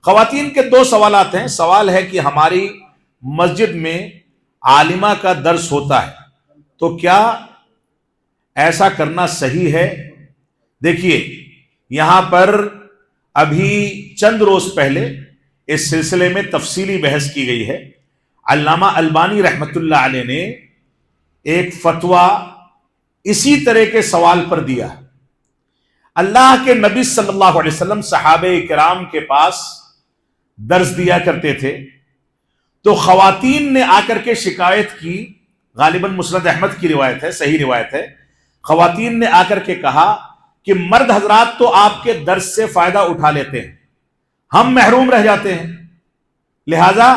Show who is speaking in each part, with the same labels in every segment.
Speaker 1: خواتین کے دو سوالات ہیں. سوال ہے کہ ہماری مسجد میں عالمہ کا درس ہوتا ہے تو کیا ایسا کرنا صحیح ہے؟ دیکھیے، یہاں پر ابھی چند روز پہلے اس سلسلے میں تفصیلی بحث کی گئی ہے. علامہ البانی رحمت اللہ علیہ نے ایک فتویٰ اسی طرح کے سوال پر دیا. اللہ کے نبی صلی اللہ علیہ وسلم صحابہ کرام کے پاس درس دیا کرتے تھے تو خواتین نے آ کر کے شکایت کی. غالباً مسند احمد کی روایت ہے، صحیح روایت ہے. خواتین نے آ کر کے کہا کہ مرد حضرات تو آپ کے درس سے فائدہ اٹھا لیتے ہیں، ہم محروم رہ جاتے ہیں، لہذا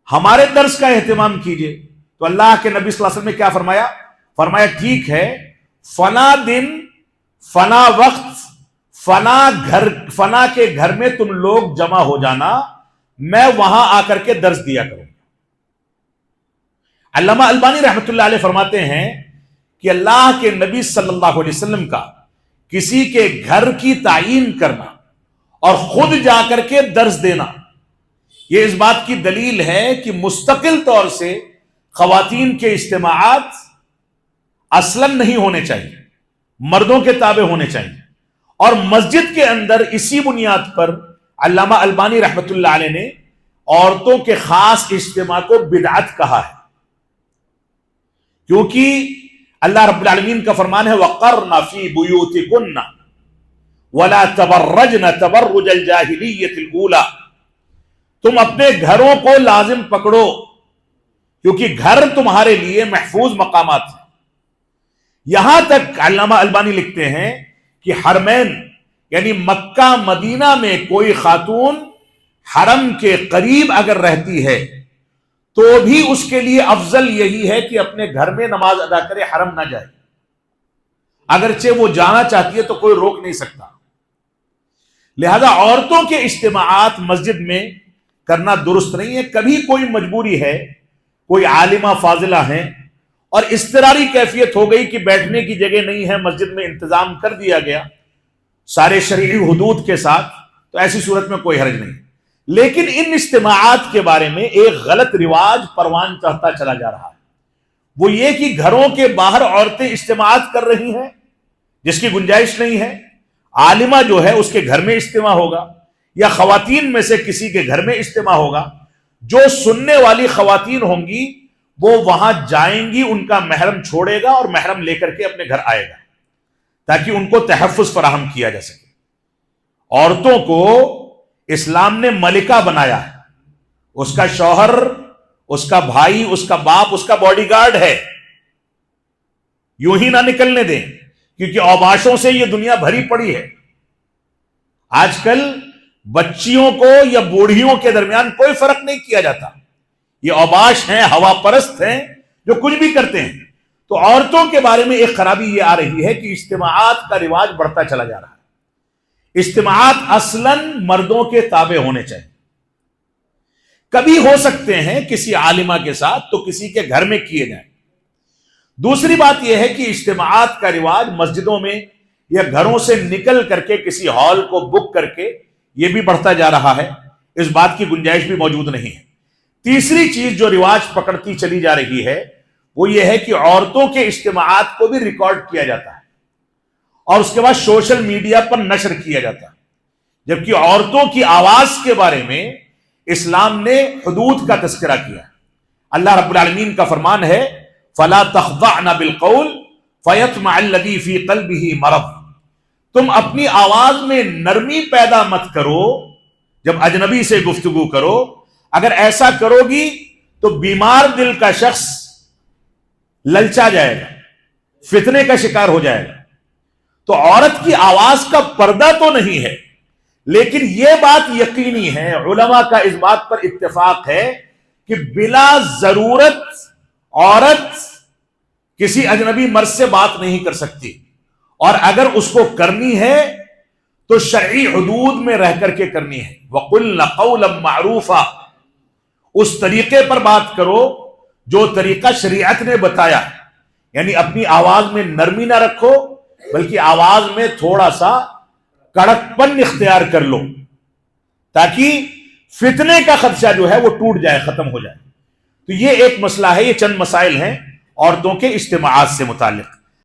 Speaker 1: ہمارے درس کا اہتمام کیجئے. تو اللہ کے نبی صلی اللہ علیہ وسلم نے کیا فرمایا؟ فرمایا ٹھیک ہے، فلاں دن، فلاں وقت، فلاں کے گھر میں تم لوگ جمع ہو جانا، میں وہاں آ کر کے درس دیا کروں. علامہ البانی رحمت اللہ علیہ فرماتے ہیں کہ اللہ کے نبی صلی اللہ علیہ وسلم کا کسی کے گھر کی تعیین کرنا اور خود جا کر کے درس دینا، یہ اس بات کی دلیل ہے کہ مستقل طور سے خواتین کے اجتماعات اصلاً نہیں ہونے چاہیے، مردوں کے تابع ہونے چاہیے. اور مسجد کے اندر اسی بنیاد پر علامہ البانی رحمت اللہ علیہ نے عورتوں کے خاص اجتماع کو بدعت کہا ہے، کیونکہ اللہ رب العالمین کا فرمان ہے وَقَرْنَ فِي بُيُوتِكُنَّ وَلَا تَبَرَّجْنَ تَبَرُّجَ الْجَاهِلِيَّةِ الْأُولَى. تم اپنے گھروں کو لازم پکڑو کیونکہ گھر تمہارے لیے محفوظ مقامات ہیں. یہاں تک علامہ البانی لکھتے ہیں کہ حرمین یعنی مکہ مدینہ میں کوئی خاتون حرم کے قریب اگر رہتی ہے تو بھی اس کے لیے افضل یہی ہے کہ اپنے گھر میں نماز ادا کرے، حرم نہ جائے. اگرچہ وہ جانا چاہتی ہے تو کوئی روک نہیں سکتا. لہذا عورتوں کے اجتماعات مسجد میں کرنا درست نہیں ہے. کبھی کوئی مجبوری ہے، کوئی عالمہ فاضلہ ہیں اور اضطراری کیفیت ہو گئی کہ بیٹھنے کی جگہ نہیں ہے، مسجد میں انتظام کر دیا گیا سارے شرعی حدود کے ساتھ، تو ایسی صورت میں کوئی حرج نہیں. لیکن ان اجتماعات کے بارے میں ایک غلط رواج پروان چڑھتا چلا جا رہا ہے. وہ یہ کہ گھروں کے باہر عورتیں اجتماعات کر رہی ہیں جس کی گنجائش نہیں ہے. عالمہ جو ہے اس کے گھر میں اجتماع ہوگا یا خواتین میں سے کسی کے گھر میں اجتماع ہوگا. جو سننے والی خواتین ہوں گی وہ وہاں جائیں گی، ان کا محرم چھوڑے گا اور محرم لے کر کے اپنے گھر آئے گا تاکہ ان کو تحفظ فراہم کیا جا سکے. عورتوں کو اسلام نے ملکہ بنایا ہے، اس کا شوہر، اس کا بھائی، اس کا باپ اس کا باڈی گارڈ ہے. یوں ہی نہ نکلنے دیں کیونکہ اوباشوں سے یہ دنیا بھری پڑی ہے. آج کل بچیوں کو یا بوڑھیوں کے درمیان کوئی فرق نہیں کیا جاتا. یہ اوباش ہیں، ہوا پرست ہیں جو کچھ بھی کرتے ہیں. تو عورتوں کے بارے میں ایک خرابی یہ آ رہی ہے کہ اجتماعات کا رواج بڑھتا چلا جا رہا ہے. اجتماعات اصلاً مردوں کے تابع ہونے چاہیے. کبھی ہو سکتے ہیں کسی عالمہ کے ساتھ تو کسی کے گھر میں کیے جائیں. دوسری بات یہ ہے کہ اجتماعات کا رواج مسجدوں میں یا گھروں سے نکل کر کے کسی ہال کو بک کر کے یہ بھی بڑھتا جا رہا ہے. اس بات کی گنجائش بھی موجود نہیں ہے. تیسری چیز جو رواج پکڑتی چلی جا رہی ہے وہ یہ ہے کہ عورتوں کے اجتماعات کو بھی ریکارڈ کیا جاتا ہے اور اس کے بعد سوشل میڈیا پر نشر کیا جاتا ہے، جبکہ عورتوں کی آواز کے بارے میں اسلام نے حدود کا تذکرہ کیا. اللہ رب العالمین کا فرمان ہے فَلَا تَخْضَعْنَ بِالْقَوْلِ فَيَطْمَعَ الَّذِي فِي قَلْبِهِ مَرَضٌ. تم اپنی آواز میں نرمی پیدا مت کرو جب اجنبی سے گفتگو کرو. اگر ایسا کرو گی تو بیمار دل کا شخص للچا جائے گا، فتنے کا شکار ہو جائے گا. تو عورت کی آواز کا پردہ تو نہیں ہے، لیکن یہ بات یقینی ہے، علماء کا اس بات پر اتفاق ہے کہ بلا ضرورت عورت کسی اجنبی مرد سے بات نہیں کر سکتی، اور اگر اس کو کرنی ہے تو شرعی حدود میں رہ کر کے کرنی ہے. وَقُلْنَ قَوْلًا مَعْرُوفًا. اس طریقے پر بات کرو جو طریقہ شریعت نے بتایا، یعنی اپنی آواز میں نرمی نہ رکھو بلکہ آواز میں تھوڑا سا کڑک پن اختیار کر لو. تاکہ فتنے کا خدشہ جو ہے وہ ٹوٹ جائے، ختم ہو جائے۔ تو یہ ایک مسئلہ ہے، یہ چند مسائل ہیں عورتوں کے اجتماعات سے متعلق۔